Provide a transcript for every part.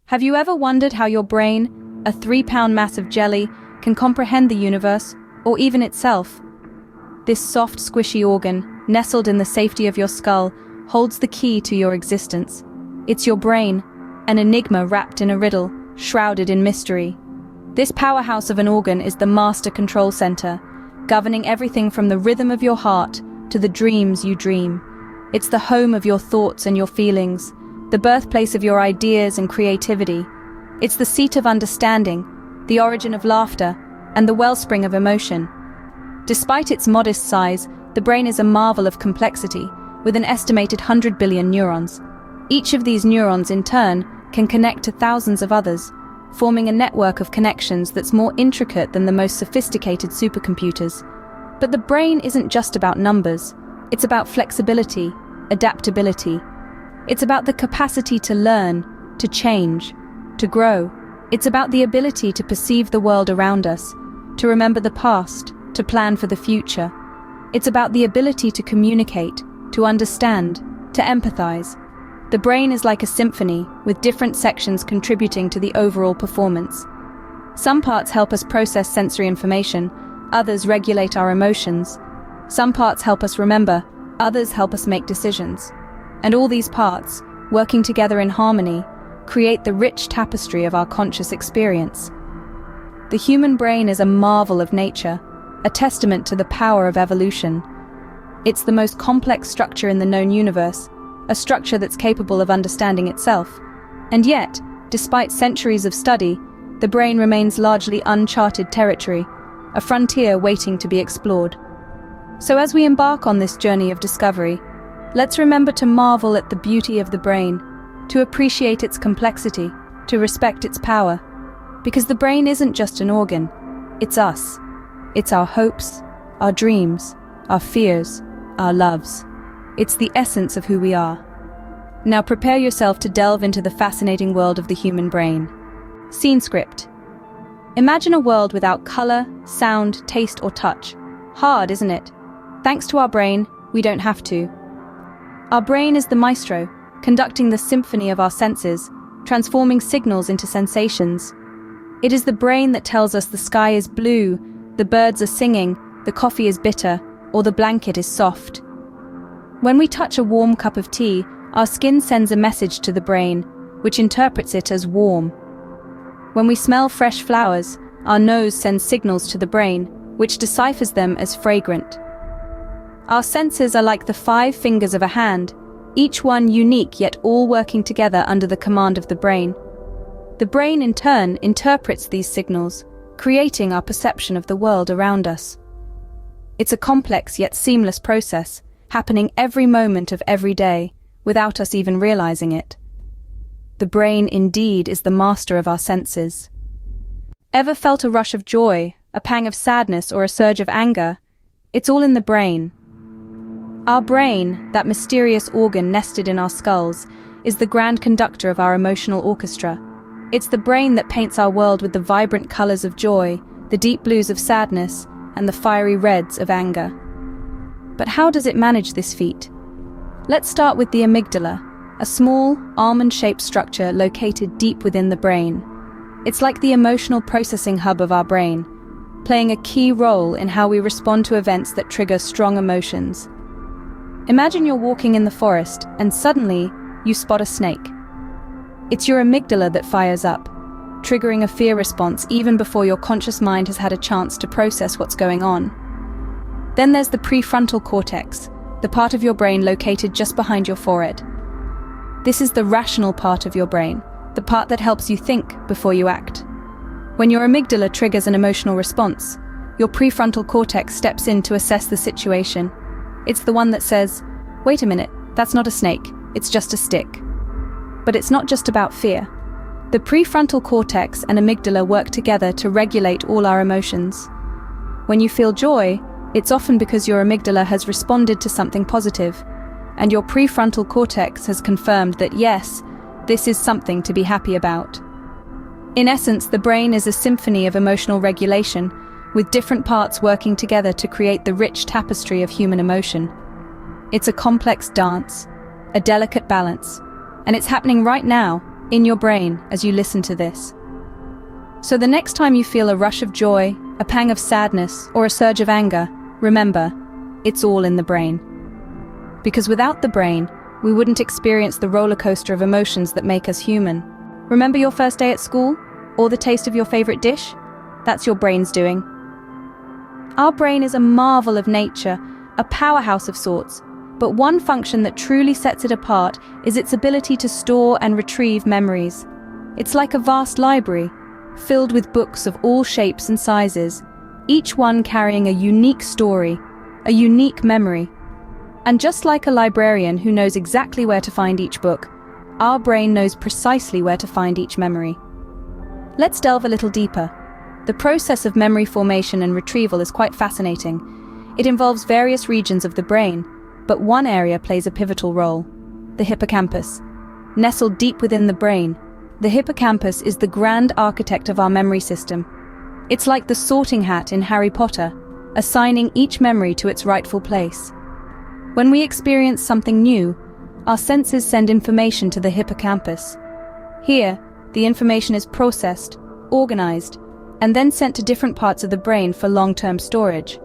Have you ever wondered how your brain, a 3-pound mass of jelly, can comprehend the universe, or even itself? This soft, squishy organ, nestled in the safety of your skull, holds the key to your existence. It's your brain, an enigma wrapped in a riddle, shrouded in mystery. This powerhouse of an organ is the master control center, governing everything from the rhythm of your heart to the dreams you dream. It's the home of your thoughts and your feelings, the birthplace of your ideas and creativity. It's the seat of understanding, the origin of laughter, and the wellspring of emotion. Despite its modest size, the brain is a marvel of complexity, with an estimated 100 billion neurons. Each of these neurons, in turn, can connect to thousands of others, forming a network of connections that's more intricate than the most sophisticated supercomputers. But the brain isn't just about numbers. It's about flexibility, adaptability. It's about the capacity to learn, to change, to grow. It's about the ability to perceive the world around us, to remember the past, to plan for the future. It's about the ability to communicate, to understand, to empathize. The brain is like a symphony, with different sections contributing to the overall performance. Some parts help us process sensory information, others regulate our emotions. Some parts help us remember, others help us make decisions. And all these parts, working together in harmony, create the rich tapestry of our conscious experience. The human brain is a marvel of nature, a testament to the power of evolution. It's the most complex structure in the known universe, a structure that's capable of understanding itself. And yet, despite centuries of study, the brain remains largely uncharted territory, a frontier waiting to be explored. So as we embark on this journey of discovery, let's remember to marvel at the beauty of the brain, to appreciate its complexity, to respect its power. Because the brain isn't just an organ, it's us. It's our hopes, our dreams, our fears, our loves. It's the essence of who we are. Now prepare yourself to delve into the fascinating world of the human brain. Scene script. Imagine a world without color, sound, taste, or touch. Hard, isn't it? Thanks to our brain, we don't have to. Our brain is the maestro, conducting the symphony of our senses, transforming signals into sensations. It is the brain that tells us the sky is blue, the birds are singing, the coffee is bitter, or the blanket is soft. When we touch a warm cup of tea, our skin sends a message to the brain, which interprets it as warm. When we smell fresh flowers, our nose sends signals to the brain, which deciphers them as fragrant. Our senses are like the 5 fingers of a hand, each one unique yet all working together under the command of the brain. The brain, in turn, interprets these signals, creating our perception of the world around us. It's a complex yet seamless process, happening every moment of every day, without us even realizing it. The brain, indeed, is the master of our senses. Ever felt a rush of joy, a pang of sadness, or a surge of anger? It's all in the brain. Our brain, that mysterious organ nested in our skulls, is the grand conductor of our emotional orchestra. It's the brain that paints our world with the vibrant colors of joy, the deep blues of sadness, and the fiery reds of anger. But how does it manage this feat? Let's start with the amygdala, a small, almond-shaped structure located deep within the brain. It's like the emotional processing hub of our brain, playing a key role in how we respond to events that trigger strong emotions. Imagine you're walking in the forest, and suddenly, you spot a snake. It's your amygdala that fires up, triggering a fear response even before your conscious mind has had a chance to process what's going on. Then there's the prefrontal cortex, the part of your brain located just behind your forehead. This is the rational part of your brain, the part that helps you think before you act. When your amygdala triggers an emotional response, your prefrontal cortex steps in to assess the situation. It's the one that says, "Wait a minute, that's not a snake, it's just a stick." But it's not just about fear. The prefrontal cortex and amygdala work together to regulate all our emotions. When you feel joy, it's often because your amygdala has responded to something positive, and your prefrontal cortex has confirmed that yes, this is something to be happy about. In essence, the brain is a symphony of emotional regulation, with different parts working together to create the rich tapestry of human emotion. It's a complex dance, a delicate balance, and it's happening right now, in your brain as you listen to this. So the next time you feel a rush of joy, a pang of sadness, or a surge of anger, remember, it's all in the brain. Because without the brain, we wouldn't experience the roller coaster of emotions that make us human. Remember your first day at school? Or the taste of your favorite dish? That's your brain's doing. Our brain is a marvel of nature, a powerhouse of sorts, but one function that truly sets it apart is its ability to store and retrieve memories. It's like a vast library, filled with books of all shapes and sizes, each one carrying a unique story, a unique memory. And just like a librarian who knows exactly where to find each book, our brain knows precisely where to find each memory. Let's delve a little deeper. The process of memory formation and retrieval is quite fascinating. It involves various regions of the brain, but one area plays a pivotal role: the hippocampus. Nestled deep within the brain, the hippocampus is the grand architect of our memory system. It's like the sorting hat in Harry Potter, assigning each memory to its rightful place. When we experience something new, our senses send information to the hippocampus. Here, the information is processed, organized, and then sent to different parts of the brain for long-term storage.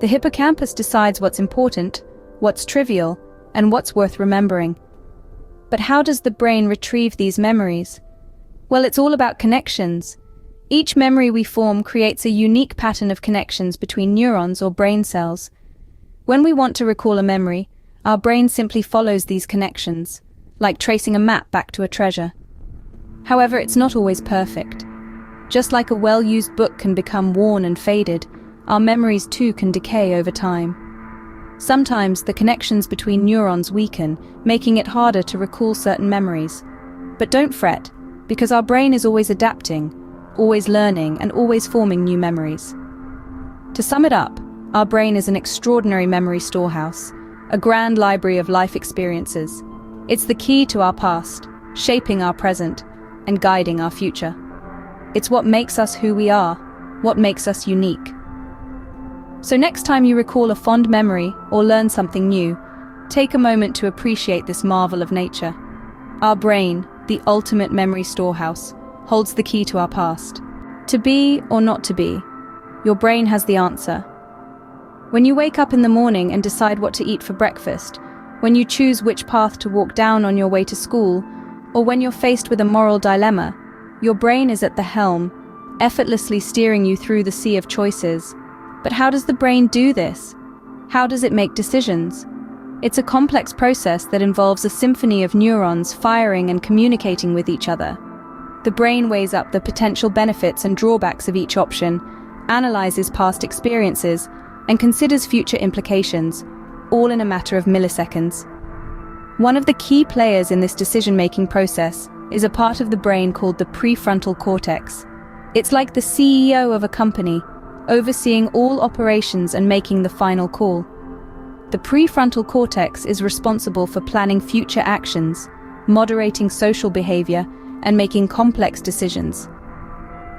The hippocampus decides what's important, what's trivial, and what's worth remembering. But how does the brain retrieve these memories? Well, it's all about connections. Each memory we form creates a unique pattern of connections between neurons or brain cells. When we want to recall a memory, our brain simply follows these connections, like tracing a map back to a treasure. However, it's not always perfect. Just like a well-used book can become worn and faded, our memories too can decay over time. Sometimes the connections between neurons weaken, making it harder to recall certain memories. But don't fret, because our brain is always adapting, always learning, and always forming new memories. To sum it up, our brain is an extraordinary memory storehouse, a grand library of life experiences. It's the key to our past, shaping our present, and guiding our future. It's what makes us who we are, what makes us unique. So next time you recall a fond memory or learn something new, take a moment to appreciate this marvel of nature. Our brain, the ultimate memory storehouse, holds the key to our past. To be or not to be, your brain has the answer. When you wake up in the morning and decide what to eat for breakfast, when you choose which path to walk down on your way to school, or when you're faced with a moral dilemma, your brain is at the helm, effortlessly steering you through the sea of choices. But how does the brain do this? How does it make decisions? It's a complex process that involves a symphony of neurons firing and communicating with each other. The brain weighs up the potential benefits and drawbacks of each option, analyzes past experiences, and considers future implications, all in a matter of milliseconds. One of the key players in this decision-making process is a part of the brain called the prefrontal cortex. It's like the CEO of a company, overseeing all operations and making the final call. The prefrontal cortex is responsible for planning future actions, moderating social behavior, and making complex decisions.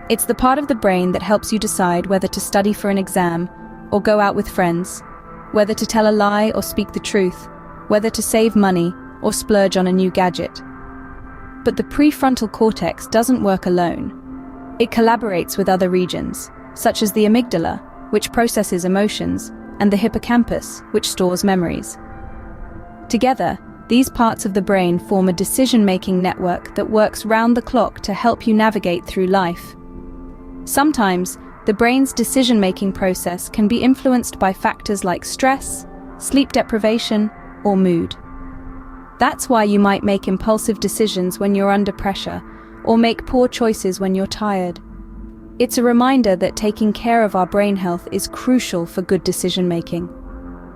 It's the part of the brain that helps you decide whether to study for an exam or go out with friends, whether to tell a lie or speak the truth, whether to save money or splurge on a new gadget. But the prefrontal cortex doesn't work alone. It collaborates with other regions, such as the amygdala, which processes emotions, and the hippocampus, which stores memories. Together, these parts of the brain form a decision-making network that works round the clock to help you navigate through life. Sometimes, the brain's decision-making process can be influenced by factors like stress, sleep deprivation, or mood. That's why you might make impulsive decisions when you're under pressure, or make poor choices when you're tired. It's a reminder that taking care of our brain health is crucial for good decision-making.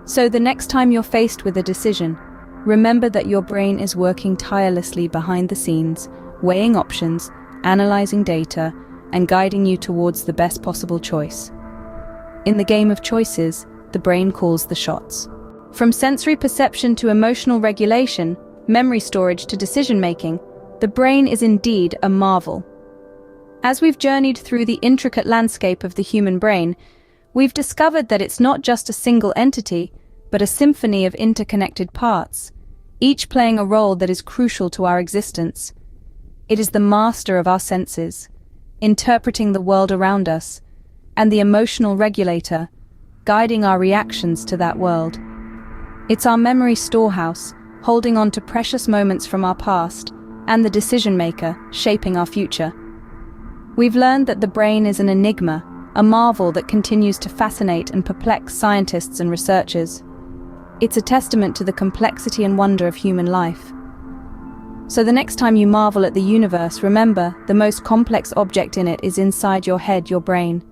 So the next time you're faced with a decision, remember that your brain is working tirelessly behind the scenes, weighing options, analyzing data, and guiding you towards the best possible choice. In the game of choices, the brain calls the shots. From sensory perception to emotional regulation, memory storage to decision-making, the brain is indeed a marvel. As we've journeyed through the intricate landscape of the human brain, we've discovered that it's not just a single entity, but a symphony of interconnected parts, each playing a role that is crucial to our existence. It is the master of our senses, interpreting the world around us, and the emotional regulator, guiding our reactions to that world. It's our memory storehouse, holding on to precious moments from our past, and the decision maker, shaping our future. We've learned that the brain is an enigma, a marvel that continues to fascinate and perplex scientists and researchers. It's a testament to the complexity and wonder of human life. So the next time you marvel at the universe, remember, the most complex object in it is inside your head, your brain.